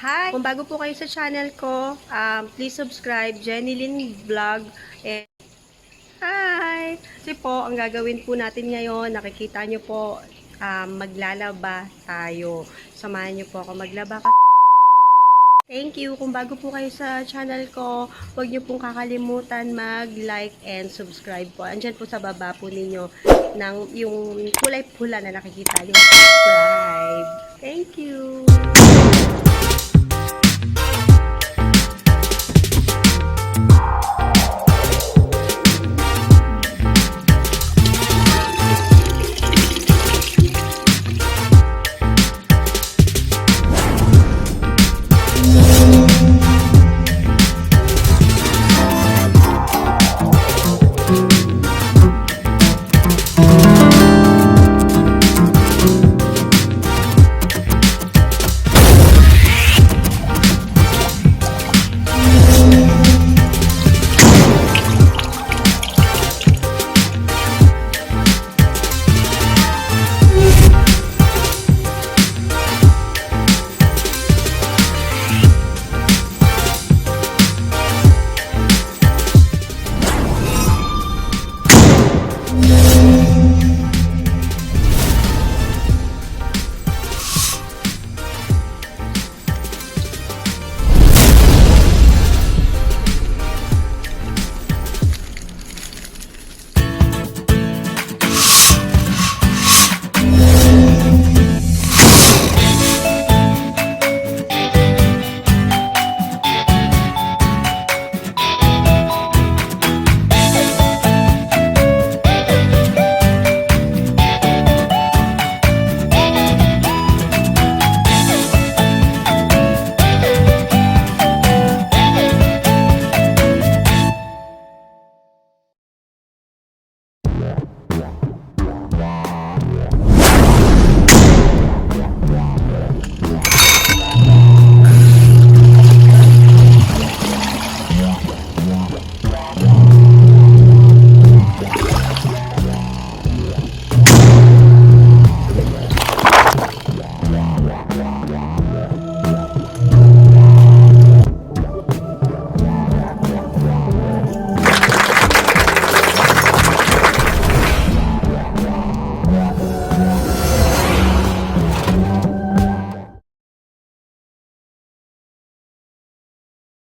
Hi! Kung bago po kayo sa channel ko, please subscribe, Jenilyn Vlog. And hi! Kasi po, ang gagawin po natin ngayon, nakikita nyo po, maglalaba tayo. Samahan nyo po ako maglaba. Thank you! Kung bago po kayo sa channel ko, huwag nyo pong kakalimutan mag-like and subscribe po. Andyan po sa baba po ninyo ng yung kulay pula na nakikita yung subscribe. Thank you!